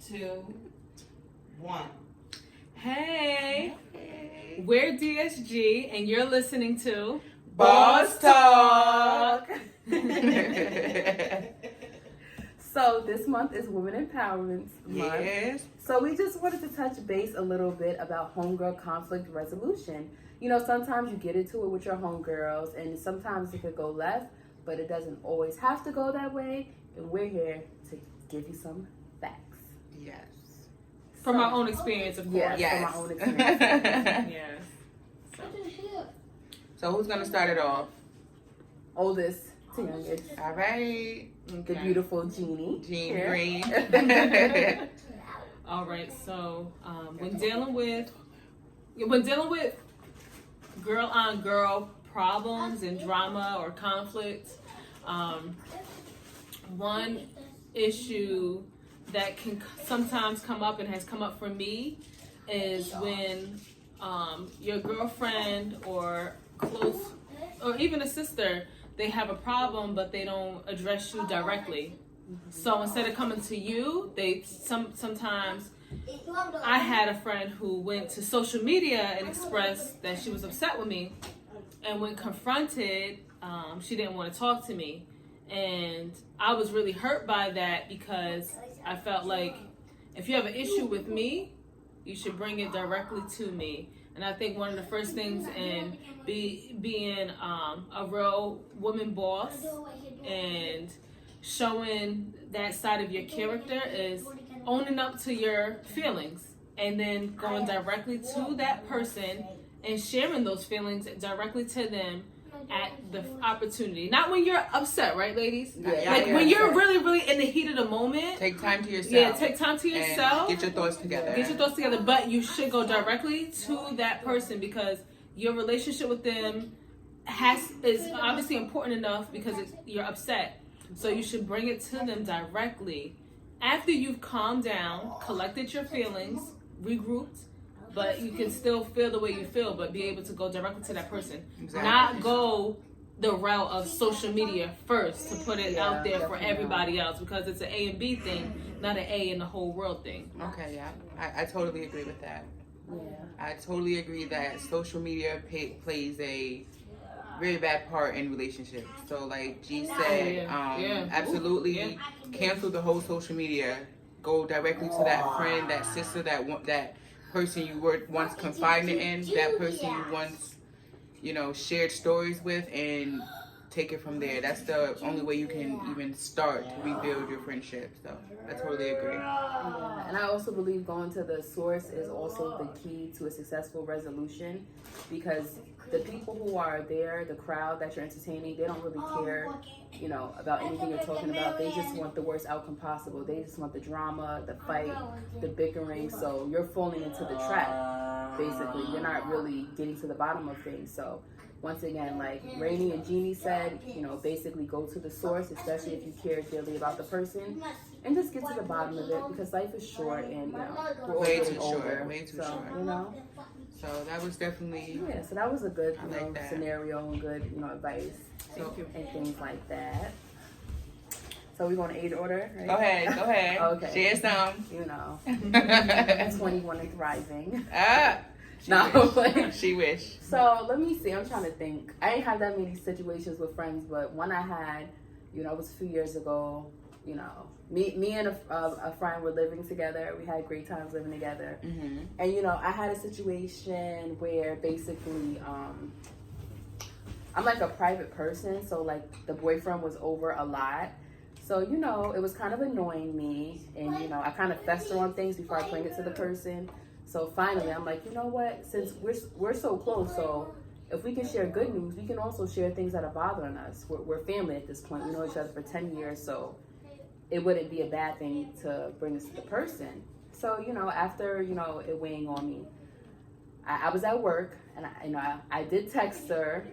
2, 1. Hey, we're DSG, and you're listening to Boss Talk. So this month is Women Empowerment Month. Yes. So we just wanted to touch base a little bit about homegirl conflict resolution. You know, sometimes you get into it with your homegirls, and sometimes it could go left, but it doesn't always have to go that way. And we're here to give you some facts. Yes. From our own experience, of course. Yes, from our own experience. Yes. So who's gonna start it off? Oldest to youngest. All right. The beautiful Jeannie. Jean here. Green. All right. So when dealing with girl on girl problems and drama or conflict, one issue that can sometimes come up and has come up for me is when your girlfriend or close or even a sister, they have a problem but they don't address you directly. So instead of coming to you, they sometimes I had a friend who went to social media and expressed that she was upset with me, and when confronted, she didn't want to talk to me. And I was really hurt by that because I felt like if you have an issue with me, you should bring it directly to me. And I think one of the first things in being a real woman boss and showing that side of your character is owning up to your feelings and then going directly to that person and sharing those feelings directly to them at the opportunity. Not when you're upset, right, ladies? Yeah. Like when you're really, really in the heat of the moment. Take time to yourself. Yeah, take time to yourself. And get your thoughts together. But you should go directly to that person because your relationship with them is obviously important enough because you're upset. So you should bring it to them directly. After you've calmed down, collected your feelings, regrouped, but you can still feel the way you feel, but be able to go directly to that person. Exactly. Not go the route of social media first to put it out there for everybody else because it's an A and B thing, not an A in the whole world thing. Okay, yeah. I totally agree with that. Yeah. I totally agree that social media plays a very bad part in relationships. So like G said, absolutely cancel the whole social media. Go directly to that friend, that sister, that person you were once confided in, that person you once, shared stories with, and take it from there. That's the only way you can even start to rebuild your friendship. So I totally agree. Yeah. And I also believe going to the source is also the key to a successful resolution because the people who are there, the crowd that you're entertaining, they don't really care, about anything you're talking about. They just want the worst outcome possible. They just want the drama, the fight, the bickering. So you're falling into the trap, basically. You're not really getting to the bottom of things. So once again, like Rainey and Jeannie said, basically go to the source, especially if you care dearly about the person, and just get to the bottom of it because life is short and, we're all getting older. Way too so, short. So that was definitely... Yeah, so that was a good that. scenario and good, advice and things like that. So we going to age order, right? Go ahead. Okay. Share some. 21 and thriving. She wish. So let me see. I'm trying to think. I ain't had that many situations with friends, but one I had, it was a few years ago. Me and a friend were living together. We had great times living together. Mm-hmm. And, I had a situation where basically I'm like a private person. So, like, the boyfriend was over a lot. So, it was kind of annoying me. And, I kind of fester on things before I bring it to the person. So, finally, I'm like, you know what? Since we're so close, so if we can share good news, we can also share things that are bothering us. We're family at this point. We know each other for 10 years, so it wouldn't be a bad thing to bring this to the person. So, after, it weighing on me, I was at work, and I did text her.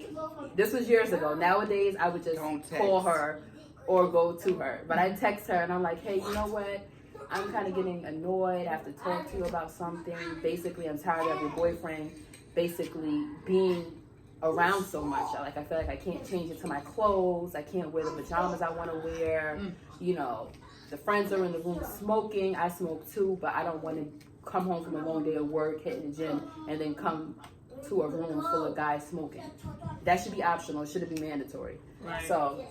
This was years ago. Nowadays, I would just call her or go to her. But I text her, and I'm like, hey, you know what? I'm kind of getting annoyed. I have to talk to you about something. Basically, I'm tired of your boyfriend basically being around so much. Like, I feel like I can't change into my clothes. I can't wear the pajamas I want to wear. the friends are in the room smoking. I smoke too, but I don't want to come home from a long day of work, hitting the gym, and then come to a room full of guys smoking. That should be optional. It shouldn't be mandatory. Right. So,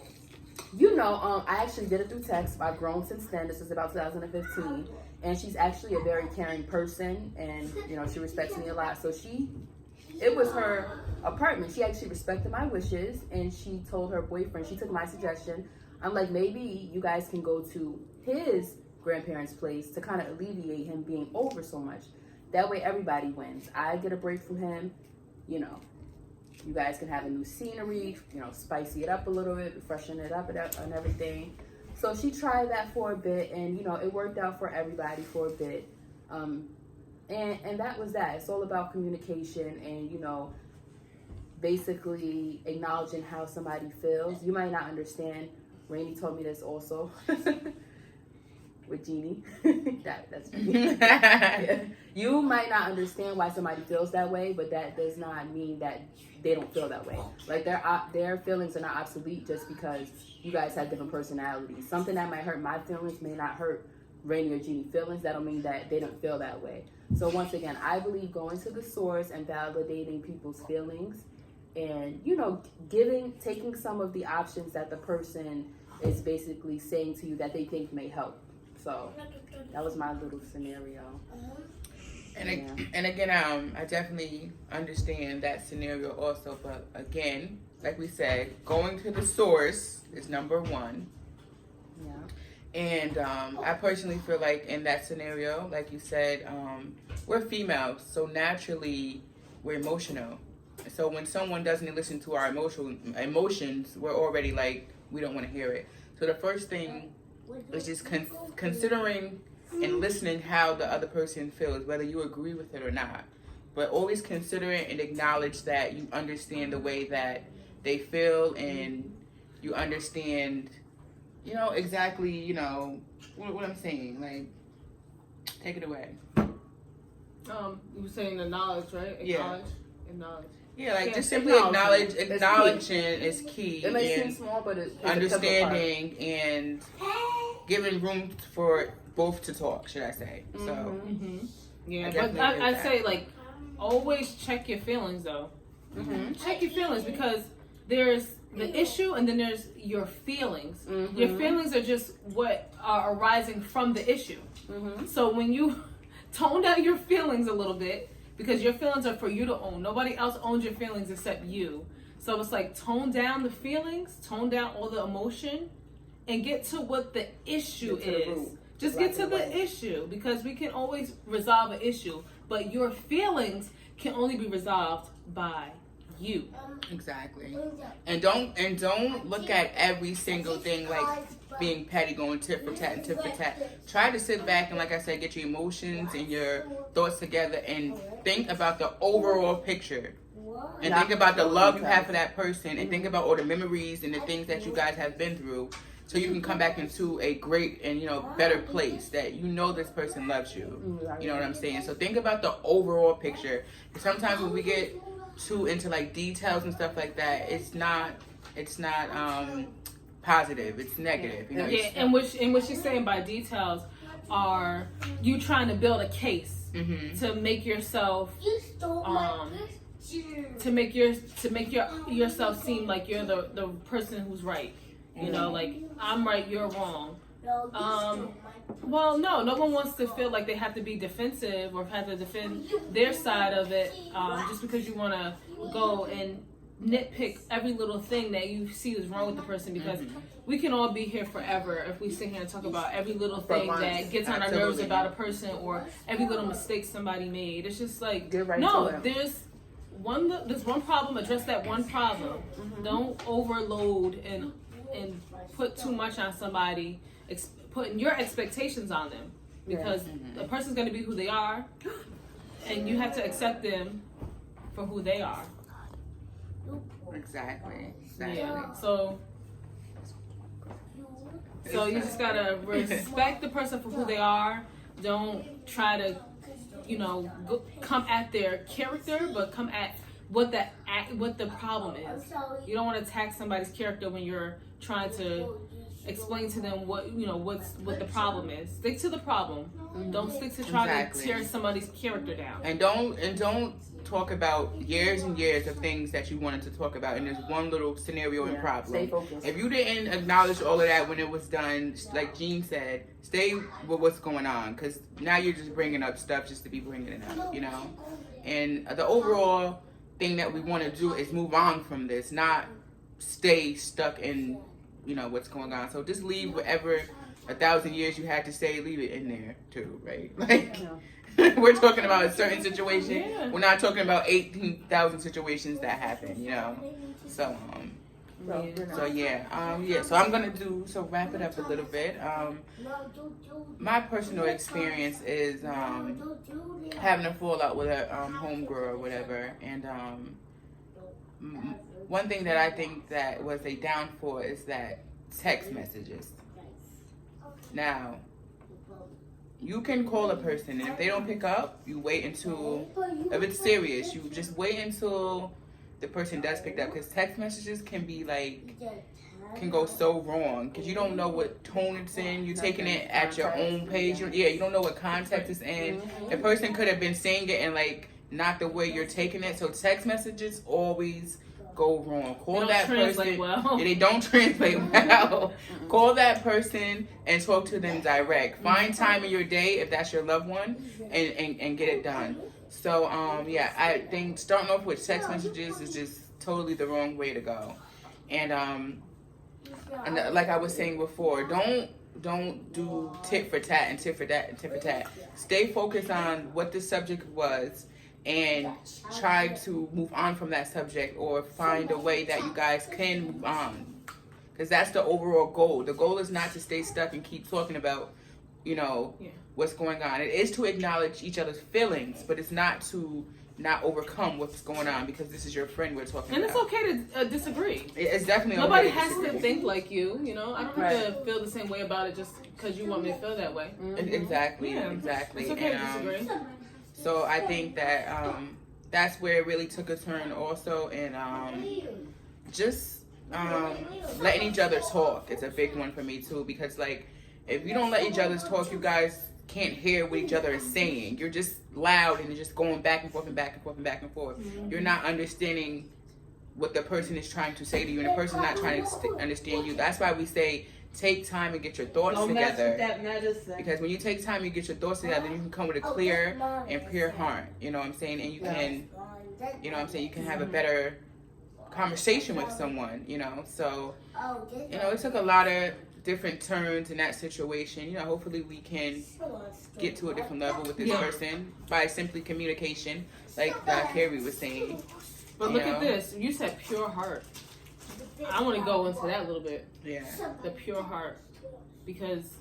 I actually did it through text. I've grown since then. This was about 2015. And she's actually a very caring person. And, she respects me a lot. So it was her apartment. She actually respected my wishes. And she told her boyfriend, she took my suggestion. I'm like, maybe you guys can go to his grandparents' place to kind of alleviate him being over so much. That way everybody wins. I get a break from him. You guys can have a new scenery, spicy it up a little bit, freshen it up and everything. So she tried that for a bit, and it worked out for everybody for a bit. And that was that. It's all about communication and basically acknowledging how somebody feels. You might not understand. Rainey told me this also with Jeannie. That's Jeannie. Yeah. You might not understand why somebody feels that way, but that does not mean that they don't feel that way. Like their feelings are not obsolete just because you guys have different personalities. Something that might hurt my feelings may not hurt Rainey or Jeannie feelings. That don't mean that they don't feel that way. So once again, I believe going to the source and validating people's feelings, and taking some of the options that the person is basically saying to you that they think may help. So that was my little scenario. And again, I definitely understand that scenario also. But again, like we said, going to the source is number one. Yeah. And I personally feel like in that scenario, like you said, we're females, so naturally we're emotional. So when someone doesn't listen to our emotions, we're already like, we don't want to hear it. So the first thing is just considering and listening how the other person feels, whether you agree with it or not. But always consider it and acknowledge that you understand the way that they feel, and you understand, exactly, what I'm saying. Like, take it away. You were saying the knowledge, right? Acknowledge. Yeah, like just simply acknowledging is key. It may seem small, but it's understanding and giving room for both to talk, should I say. Mm-hmm. So yeah, but I say, like, always check your feelings though. Mm-hmm. Check your feelings, because there's the issue and then there's your feelings. Mm-hmm. Your feelings are just what are arising from the issue. Mm-hmm. So when you tone down your feelings a little bit, because your feelings are for you to own. Nobody else owns your feelings except you. So it's like, tone down the feelings, tone down all the emotion, and get to what the issue is. Just get to the issue, because we can always resolve an issue, but your feelings can only be resolved by you. Exactly. And don't look at every single thing like being petty, going tit for tat and tit for tat. Try to sit back and, like I said, get your emotions and your thoughts together and think about the overall picture. And think about the love you have for that person, and think about all the memories and the things that you guys have been through, so you can come back into a great and better place, that this person loves you. You know what I'm saying? So think about the overall picture. Sometimes when we get too into like details and stuff like that, it's not positive. It's negative. Yeah, and what she's saying by details are you trying to build a case to make yourself yourself seem like you're the person who's right. Like, I'm right, you're wrong. Well, no one wants to feel like they have to be defensive or have to defend their side of it, just because you want to go and nitpick every little thing that you see is wrong with the person, because we can all be here forever if we sit here and talk about every little thing that gets on our nerves about a person, or every little mistake somebody made. It's just like, there's one problem, address that one problem. Don't overload and put too much on somebody, putting your expectations on them, because the person's going to be who they are, and you have to accept them for who they are. Exactly. Yeah. So you just gotta respect the person for who they are. Don't try to, come at their character, but come at what the problem is. You don't want to attack somebody's character when you're trying to explain to them what the problem is. Stick to the problem. Don't stick to trying Exactly. to tear somebody's character down. And don't talk about years and years of things that you wanted to talk about in this one little scenario and problem. Stay focused. If you didn't acknowledge all of that when it was done, like Jean said, stay with what's going on, because now you're just bringing up stuff just to be bringing it up, And the overall thing that we want to do is move on from this, not stay stuck in, what's going on. So just leave whatever 1,000 years you had to say, leave it in there too, right? Like, we're talking about a certain situation. Yeah. We're not talking about 18,000 situations that happen, So, So I'm gonna wrap it up a little bit. My personal experience is having a fallout with a homegirl or whatever, and one thing that I think that was a downfall is that text messages. Now, you can call a person, and if they don't pick up, you wait until, if it's serious, you just wait until the person does pick up, because text messages can go so wrong, because you don't know what tone it's in. You're taking it at your own pace. You don't know what context it's in. The person could have been saying it and not the way you're taking it. So text messages always go wrong. Call that person. Well. They don't translate well. Call that person and talk to them direct. Find time in your day, if that's your loved one, and get it done. So I think starting off with text messages is just totally the wrong way to go. And like I was saying before, don't do tit for tat and tit for that and tit for tat. Stay focused on what the subject was and try to move on from that subject, or find a way that you guys can move on. Because that's the overall goal. The goal is not to stay stuck and keep talking about, what's going on. It is to acknowledge each other's feelings, but it's not to not overcome what's going on, because this is your friend we're talking and about. And it's okay to disagree. It's definitely Nobody okay to has to think like you, I don't have to feel the same way about it just because you want me to feel that way. Exactly. It's okay to disagree. So I think that that's where it really took a turn also, and just letting each other talk is a big one for me too, because if you don't let each other talk, you guys can't hear what each other is saying. You're just loud and you're just going back and forth and back and forth and back and forth. You're not understanding what the person is trying to say to you, and the person's not trying to understand you. That's why we say take time and get your thoughts together. Because when you take time, you get your thoughts together, you can come with a clear and pure heart. You know what I'm saying? And you can, you can have a better conversation with someone. So, it took a lot of different turns in that situation. Hopefully we can get to a different level with this person by simply communication, like Carrie was saying. But look at this. You said pure heart. I want to go into that a little bit. Yeah. The pure heart. Because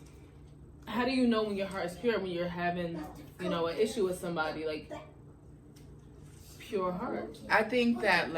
how do you know when your heart is pure when you're having, an issue with somebody? Pure heart. I think that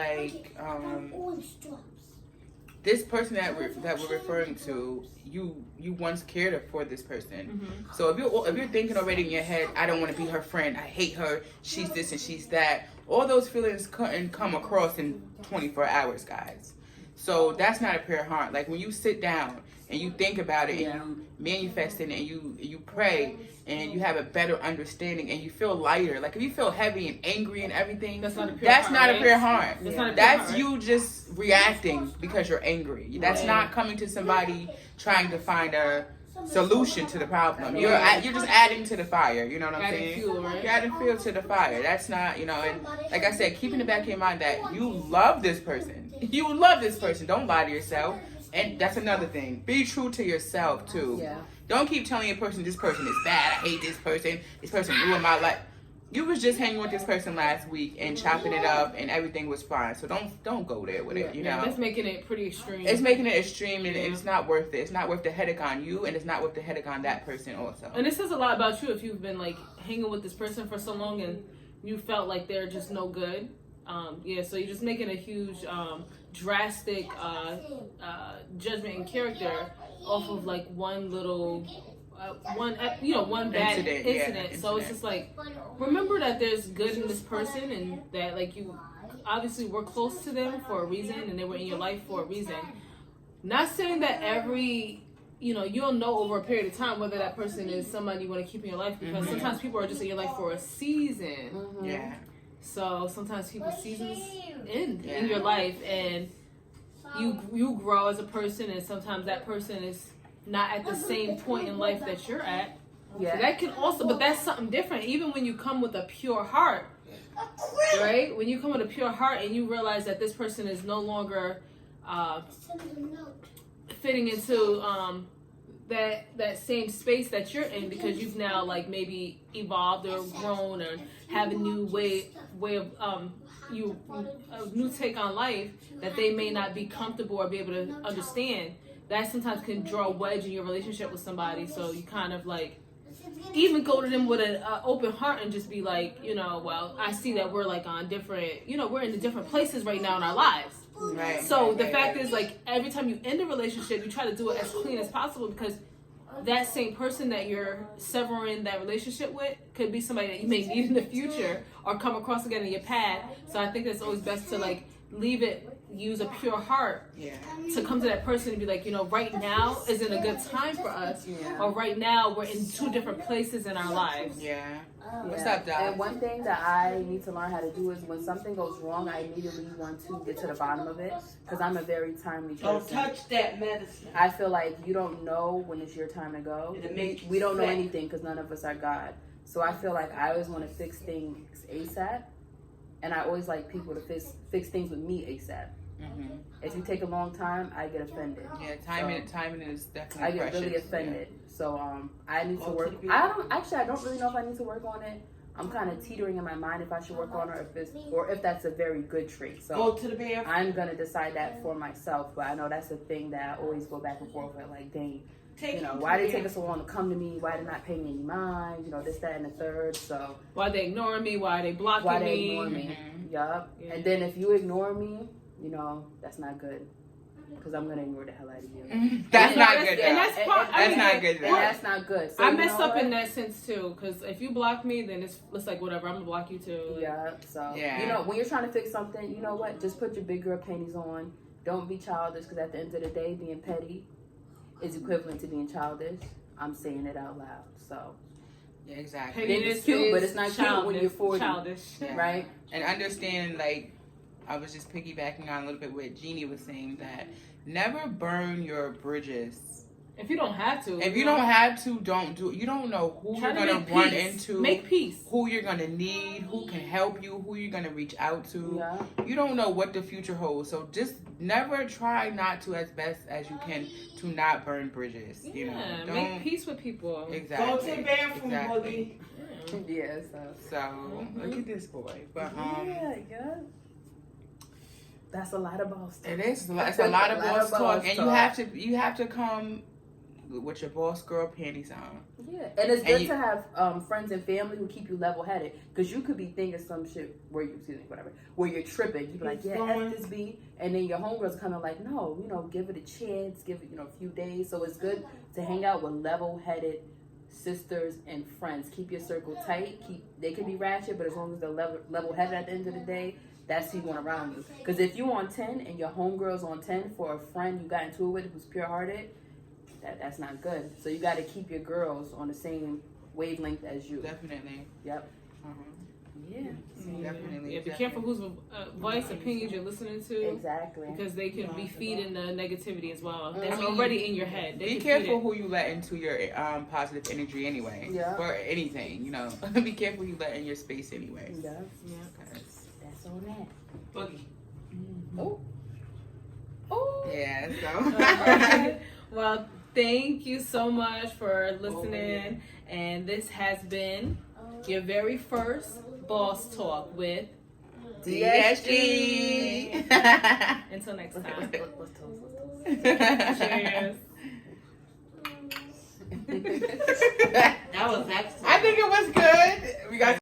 this person that we're referring to, you once cared for this person. So if you're thinking already in your head, I don't want to be her friend, I hate her, she's this and she's that, all those feelings come across in 24 hours, guys. So that's not a pure heart. When you sit down and you think about it and you manifest it and you pray and you have a better understanding and you feel lighter. If you feel heavy and angry and everything, that's not a pure heart. That's you just reacting because you're angry. That's not coming to somebody trying to find a solution to the problem. You're just adding to the fire. You know what I'm saying? Fuel, right? You're adding fuel to the fire. That's not, and like I said, keep in the back of your mind that you love this person. You love this person. Don't lie to yourself. And that's another thing. Be true to yourself too. Yeah. Don't keep telling a person this person is bad. I hate this person. This person ruined my life. You was just hanging with this person last week and chopping it up and everything was fine. So don't go there with it. That's making it pretty extreme. It's making it extreme, and it's not worth it. It's not worth the headache on you, and it's not worth the headache on that person also. And it says a lot about you if you've been hanging with this person for so long and you felt like they're just no good. So you're just making a huge drastic judgment in character off of one little one bad incident. So it's just remember that there's good in this person, and that you obviously were close to them for a reason, and they were in your life for a reason. Not saying that every you'll know over a period of time whether that person is somebody you want to keep in your life, because sometimes people are just in your life for a season. Yeah. So sometimes people's seasons end in your life, and you grow as a person, and sometimes that person is not at the same point in life that you're at. Yeah. So that can also, but that's something different. Even when you come with a pure heart, right? When you come with a pure heart and you realize that this person is no longer fitting into that same space that you're in, because you've now like maybe evolved or grown or have a new way of a new take on life that they may not be comfortable or be able to understand. That sometimes can draw a wedge in your relationship with somebody. So you kind of like even go to them with an open heart and just be like, well, I see that we're like on different, we're in different places right now in our lives. Right. So the fact is, like, every time you end a relationship, you try to do it as clean as possible, because that same person that you're severing that relationship with could be somebody that you may need in the future or come across again in your path. So I think it's always best to like leave it, use a pure heart to come to that person and be like, right now isn't a good time for us, or right now we're in two different places in our lives. What's up, Doc? And one thing that I need to learn how to do is when something goes wrong, I immediately want to get to the bottom of it, because I'm a very timely person. Don't touch that medicine. I feel like you don't know when it's your time to go. We don't know anything, because none of us are God. So I feel like I always want to fix things ASAP, and I always like people to fix things with me ASAP. If you take a long time, I get offended. Yeah, timing is definitely I get precious. really offended. So I need to work. I don't really know if I need to work on it. I'm kind of teetering in my mind if I should work on it, or if that's a very good trait. So go to the bathroom. I'm gonna decide that for myself. But I know that's a thing that I always go back and forth with. Like, dang, why did it take us so long to come to me? Why did not pay me any mind? This, that, and the third. So why they ignoring me? Why they blocking me? Why they ignore me? Yup. Yeah. And then if you ignore me, that's not good. Because I'm going to ignore the hell out of you. That's not good. And that's not good. And that's not good. So I messed up in that sense too. Because if you block me, then it's like whatever. I'm going to block you too. Yeah. So, when you're trying to fix something, you know what? Just put your big girl panties on. Don't be childish. Because at the end of the day, being petty is equivalent to being childish. I'm saying it out loud. So. Yeah, exactly. Then it's cute, but it's not cute when you're 40. Childish. Yeah. Right? And understand, like, I was just piggybacking on a little bit what Jeannie was saying, that never burn your bridges. If you don't have to. If you don't have to, don't do it. You don't know who you're going to run into. Make peace. Who you're going to need, who can help you, who you're going to reach out to. Yeah. You don't know what the future holds. So just never try not to, as best as you can, to not burn bridges. Yeah, Don't make peace with people. Exactly. Go to the bathroom, exactly. Boogie. Yeah, So look at this boy. But yeah. That's a lot of boss talk. It is. It's a lot of boss talk, and you have to come with your boss girl panties on. Yeah, and it's good to have friends and family who keep you level headed, because you could be thinking some shit where you're tripping. You be like, F this B, and then your homegirls kind of like, no, give it a chance, give it a few days. So it's good to hang out with level headed sisters and friends. Keep your circle tight. They can be ratchet, but as long as they're level headed at the end of the day, that's who you want around you. Because if you on 10 and your homegirl's on 10 for a friend you got into it with who's pure hearted, that's not good. So you got to keep your girls on the same wavelength as you. Definitely. Yep. Yeah. Definitely. Yeah, be careful whose advice, opinions you're listening to. Exactly. Because they can be feeding the negativity as well. That's already in your head. Be careful who you let into your positive energy anyway. Yeah. For anything, be careful who you let in your space anyway. Yeah. That's on that. Boogie. Oh. Oh. Yeah. So. Well, thank you so much for listening. And this has been your very first Boss Talk with DSG. Until next time. Cheers. That was excellent. I think it was good. We got